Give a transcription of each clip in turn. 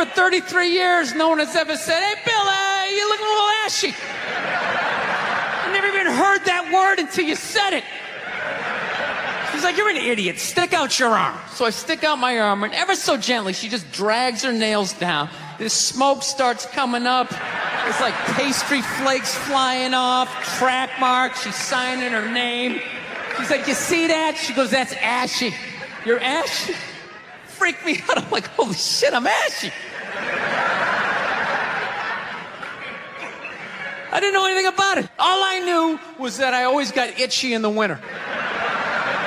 for 33 years, no one has ever said, hey, Bill, you're looking a little ashy. I never even heard that word until you said it. She's like, you're an idiot. Stick out your arm. So I stick out my arm, and ever so gently, she just drags her nails down. This smoke starts coming up. There's like pastry flakes flying off, track marks. She's signing her name. She's like, you see that? She goes, that's ashy. You're ashy? Freaked me out. I'm like, holy shit, I'm ashy. I didn't know anything about it. All I knew was that I always got itchy in the winter.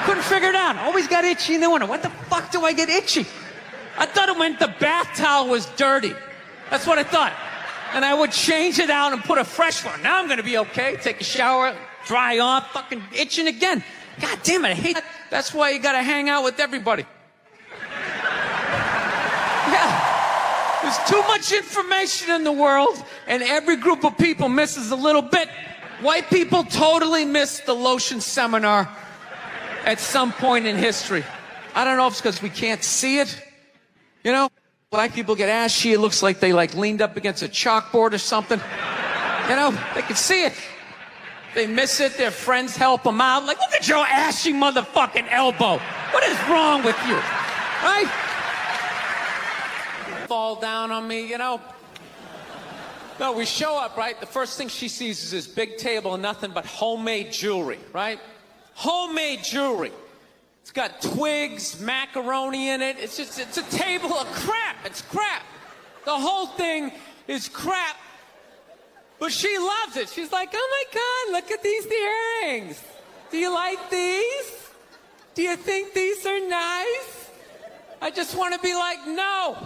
Couldn't figure it out. Always got itchy in the winter. What the fuck do I get itchy? I thought it meant the bath towel was dirty. That's what I thought. And I would change it out and put a fresh one. Now I'm going to be okay. Take a shower, dry off, fucking itching again. God damn it, I hate that. That's why you got to hang out with everybody. Yeah. There's too much information in the world, and every group of people misses a little bit. White people totally missed the lotion seminar at some point in history. I don't know if it's because we can't see it. You know, black people get ashy. It looks like they leaned up against a chalkboard or something. You know, they can see it. They miss it. Their friends help them out. Like, look at your ashy motherfucking elbow. What is wrong with you? Right? Fall down on me, you know. No, we show up, right? The first thing she sees is this big table and nothing but homemade jewelry, right? Homemade jewelry. It's got twigs, macaroni in it. It's a table of crap. It's crap. The whole thing is crap. But she loves it. She's like, oh my God, look at these earrings. Do you like these? Do you think these are nice? I just want to be like, no.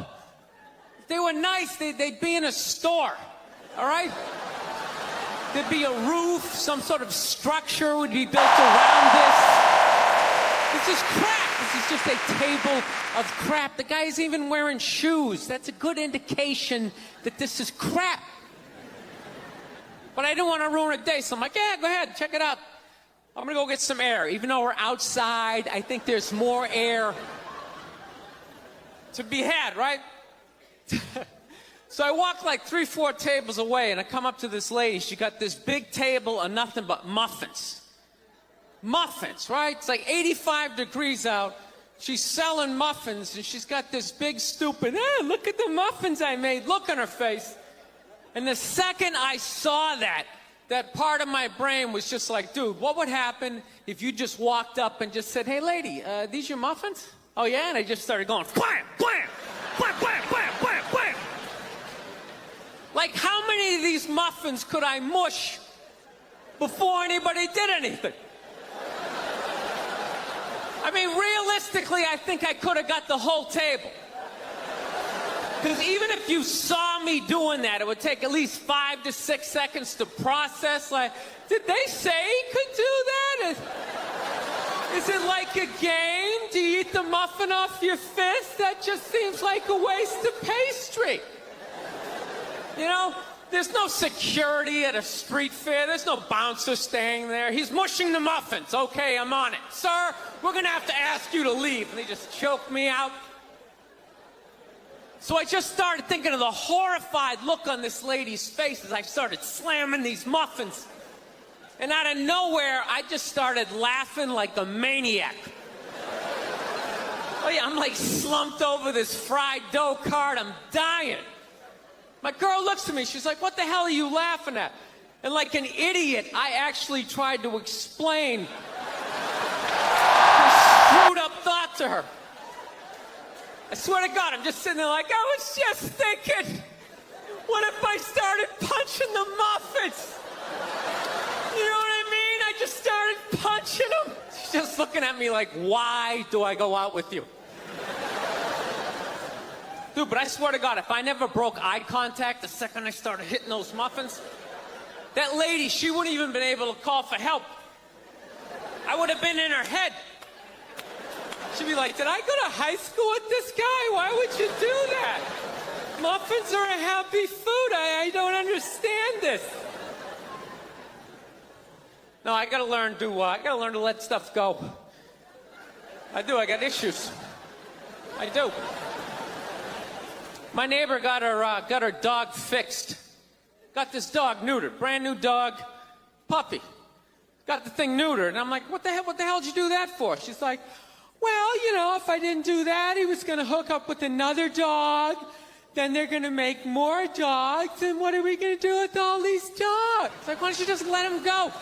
If they were nice, they'd be in a store. All right? There'd be a roof, some sort of structure would be built around this. This is crap. This is just a table of crap. The guy's even wearing shoes. That's a good indication that this is crap. But I didn't want to ruin a day, so I'm like, yeah, go ahead, check it out. I'm going to go get some air. Even though we're outside, I think there's more air to be had, right? So I walk like 3-4 tables away, and I come up to this lady. She got this big table of nothing but muffins. Muffins, right? It's like 85 degrees out. She's selling muffins, and she's got this big stupid, look at the muffins I made, look on her face. And the second I saw that part of my brain was just like, dude, what would happen if you just walked up and just said, hey, lady, these your muffins? Oh, yeah? And I just started going, blam, blam, blam, blam, blam, blam, blam. Like, how many of these muffins could I mush before anybody did anything? I mean, realistically, I think I could have got the whole table. Because even if you saw me doing that, it would take at least 5 to 6 seconds to process. Like, did they say he could do that? Is it like a game? Do you eat the muffin off your fist? That just seems like a waste of pastry. You know, there's no security at a street fair. There's no bouncer staying there. He's mushing the muffins. Okay, I'm on it. Sir, we're going to have to ask you to leave. And they just choke me out. So I just started thinking of the horrified look on this lady's face as I started slamming these muffins. And out of nowhere, I just started laughing like a maniac. Oh yeah, I'm like slumped over this fried dough cart. I'm dying. My girl looks at me. She's like, what the hell are you laughing at? And like an idiot, I actually tried to explain this screwed up thought to her. I swear to God, I'm just sitting there like, I was just thinking, what if I started punching the muffins? You know what I mean? I just started punching them. She's just looking at me like, why do I go out with you? Dude, but I swear to God, if I never broke eye contact the second I started hitting those muffins, that lady, she wouldn't even been able to call for help. I would have been in her head. She'd be like, did I go to high school with this guy? Why would you do that? Muffins are a happy food. I don't understand this. No, I gotta learn to let stuff go. I do, I got issues. I do. My neighbor got her dog fixed. Got this dog neutered, brand new dog, puppy. Got the thing neutered, and I'm like, what the hell did you do that for? She's like, well, you know, if I didn't do that, he was gonna hook up with another dog, then they're gonna make more dogs, and what are we gonna do with all these dogs? It's like, why don't you just let them go?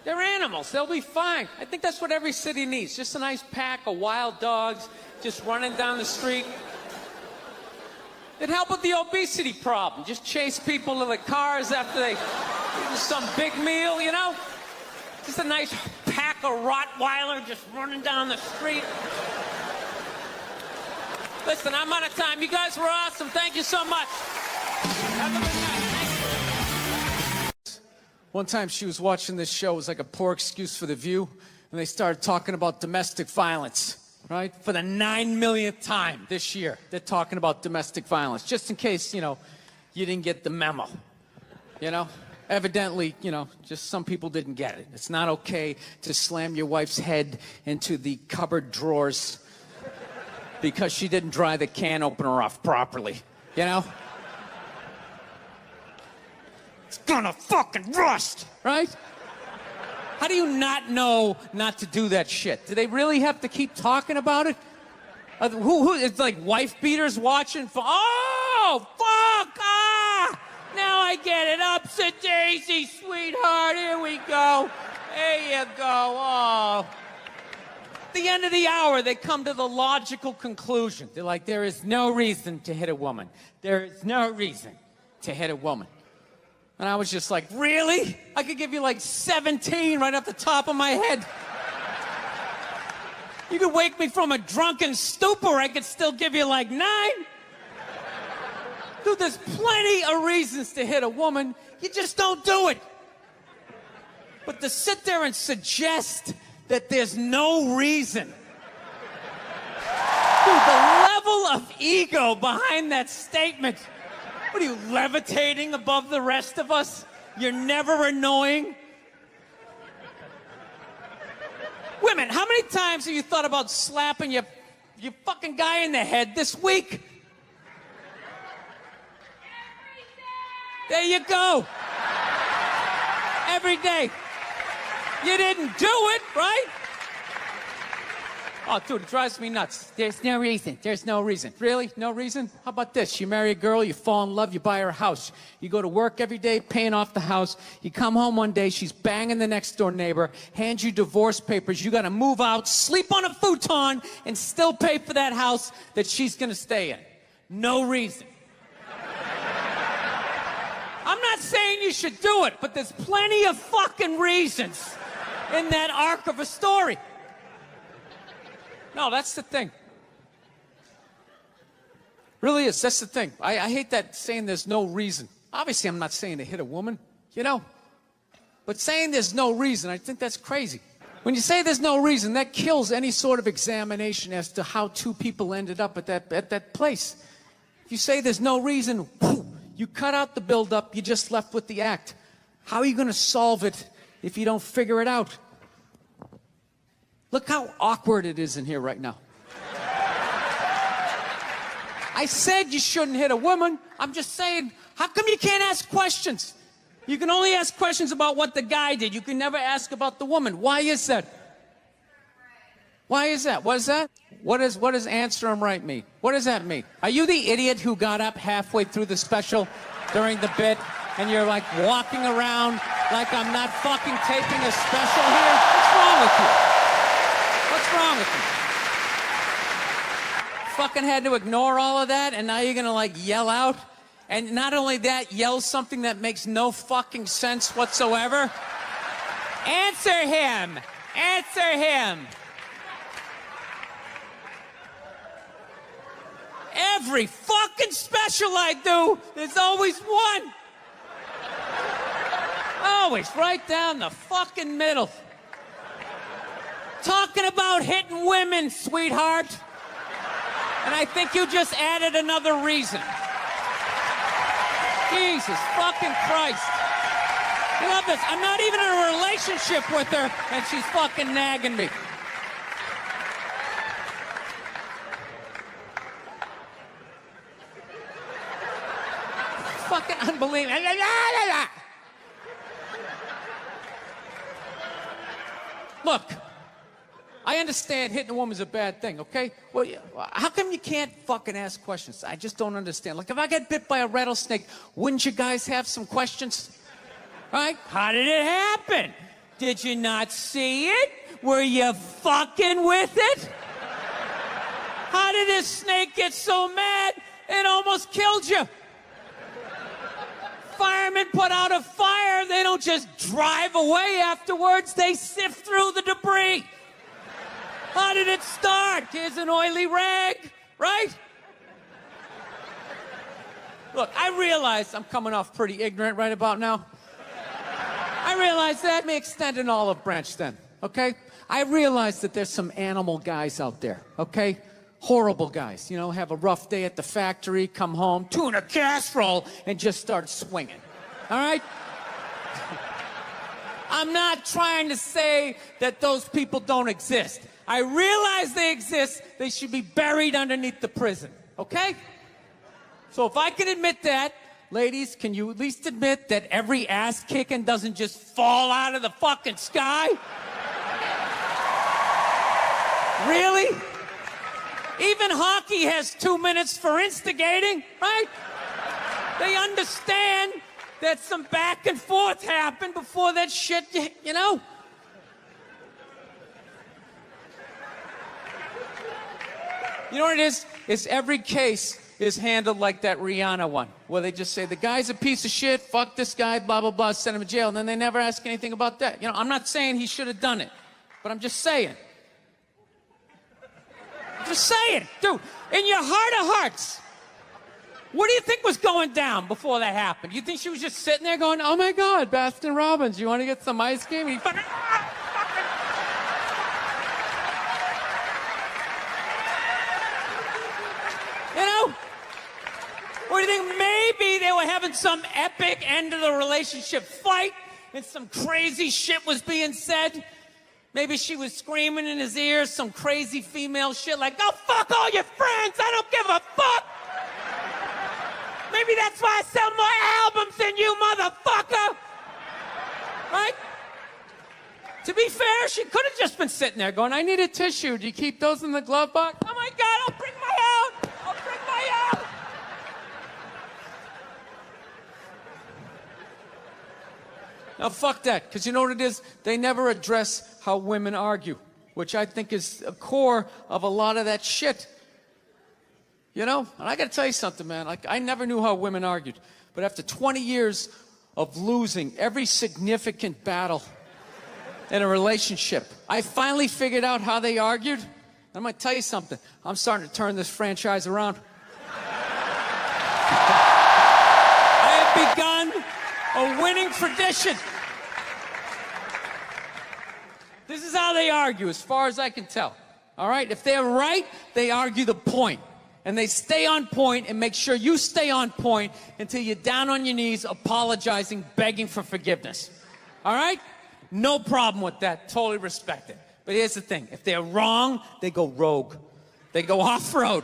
They're animals, they'll be fine. I think that's what every city needs, just a nice pack of wild dogs just running down the street. It'd help with the obesity problem. Just chase people to the cars after they eat some big meal, you know? Just a nice pack of Rottweiler just running down the street. Listen, I'm out of time. You guys were awesome. Thank you so much. Have a good night. One time she was watching this show. It was like a poor excuse for The View. And they started talking about domestic violence. Right? For the 9 millionth time this year, they're talking about domestic violence. Just in case, you know, you didn't get the memo. You know? Evidently, you know, just some people didn't get it. It's not okay to slam your wife's head into the cupboard drawers because she didn't dry the can opener off properly. You know? It's gonna fucking rust, right? How do you not know not to do that shit? Do they really have to keep talking about it? It's like wife beaters watching. Oh, fuck! Ah! Now I get it. Upset daisy, sweetheart. Here we go. There you go. Oh. At the end of the hour, they come to the logical conclusion. They're like, there is no reason to hit a woman. There is no reason to hit a woman. And I was just like, really? I could give you like 17 right off the top of my head. You could wake me from a drunken stupor, I could still give you like 9. Dude, there's plenty of reasons to hit a woman. You just don't do it. But to sit there and suggest that there's no reason. Dude, the level of ego behind that statement. What are you, levitating above the rest of us? You're never annoying? Women, how many times have you thought about slapping your fucking guy in the head this week? There you go. Every day. You didn't do it, right? Oh, dude, it drives me nuts. There's no reason. There's no reason. Really? No reason? How about this? You marry a girl, you fall in love, you buy her a house. You go to work every day, paying off the house. You come home one day, she's banging the next door neighbor, hands you divorce papers. You got to move out, sleep on a futon, and still pay for that house that she's going to stay in. No reason. I'm not saying you should do it, but there's plenty of fucking reasons in that arc of a story. No, that's the thing. Really is. That's the thing. I hate that saying there's no reason. Obviously, I'm not saying to hit a woman, you know. But saying there's no reason, I think that's crazy. When you say there's no reason, that kills any sort of examination as to how two people ended up at that place. If you say there's no reason, whoo, you cut out the build-up, you're just left with the act. How are you going to solve it if you don't figure it out? Look how awkward it is in here right now. I said you shouldn't hit a woman. I'm just saying, how come you can't ask questions? You can only ask questions about what the guy did. You can never ask about the woman. Why is that? Why is that? What is that? What does answer him right mean? What does that mean? Are you the idiot who got up halfway through the special during the bit and you're like walking around like I'm not fucking taping a special here? What's wrong with you? What's wrong with you? Fucking had to ignore all of that and now you're gonna like yell out? And not only that, yell something that makes no fucking sense whatsoever? Answer him! Answer him! Every fucking special I do, there's always one. Always right down the fucking middle. Talking about hitting women, sweetheart. And I think you just added another reason. Jesus fucking Christ. You love this. I'm not even in a relationship with her, and she's fucking nagging me. fucking unbelievable. Look, I understand hitting a woman's a bad thing, okay? Well, how come you can't fucking ask questions? I just don't understand. Like, if I get bit by a rattlesnake, wouldn't you guys have some questions? Right? How did it happen? Did you not see it? Were you fucking with it? How did this snake get so mad it almost killed you? Firemen put out a fire. They don't just drive away afterwards. They sift through the debris. How did it start? Here's an oily rag, right? Look, I realize I'm coming off pretty ignorant right about now. I realize that may extend an olive branch then, okay? I realize that there's some animal guys out there, okay? Horrible guys, you know, have a rough day at the factory, come home, tuna casserole, and just start swinging, all right? I'm not trying to say that those people don't exist. I realize they exist. They should be buried underneath the prison, okay? So if I can admit that, ladies, can you at least admit that every ass kicking doesn't just fall out of the fucking sky? Really? Even hockey has 2 minutes for instigating, right? They understand that some back and forth happened before that shit, you know? You know what it is? Is every case is handled like that Rihanna one, where they just say, the guy's a piece of shit, fuck this guy, blah, blah, blah, send him to jail, and then they never ask anything about that. You know, I'm not saying he should have done it, but I'm just saying. Just saying, dude, in your heart of hearts, what do you think was going down before that happened? You think she was just sitting there going, oh my God, Baskin Robbins, you want to get some ice cream? You know? Or do you think maybe they were having some epic end of the relationship fight and some crazy shit was being said? Maybe she was screaming in his ears some crazy female shit like, go fuck all your friends, I don't give a fuck. Maybe that's why I sell more albums than you, motherfucker. Right? To be fair, she could have just been sitting there going, I need a tissue. Do you keep those in the glove box? Oh my God, I'll bring my out. I'll bring my out. Now, fuck that, because you know what it is? They never address how women argue, which I think is a core of a lot of that shit. You know? And I got to tell you something, man. Like, I never knew how women argued. But after 20 years of losing every significant battle in a relationship, I finally figured out how they argued. I'm going to tell you something. I'm starting to turn this franchise around. I have begun a winning tradition. This is how they argue, as far as I can tell. All right? If they're right, they argue the point. And they stay on point and make sure you stay on point until you're down on your knees, apologizing, begging for forgiveness. All right? No problem with that. Totally respect it. But here's the thing. If they're wrong, they go rogue. They go off-road.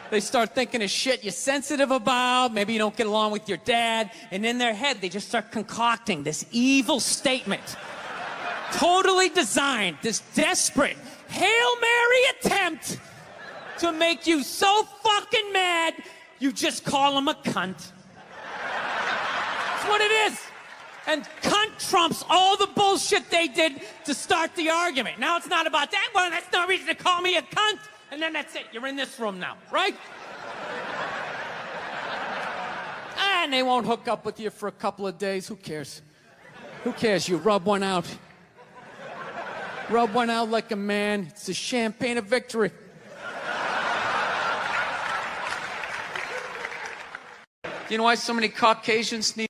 They start thinking of shit you're sensitive about. Maybe you don't get along with your dad. And in their head, they just start concocting this evil statement. Totally designed, this desperate Hail Mary attempt to make you so fucking mad, you just call him a cunt. That's what it is. And cunt trumps all the bullshit they did to start the argument. Now it's not about that. Well, that's no reason to call me a cunt. And then that's it. You're in this room now, right? And they won't hook up with you for a couple of days. Who cares? Who cares? You rub one out. Rub one out like a man. It's the champagne of victory. Do you know why so many Caucasians need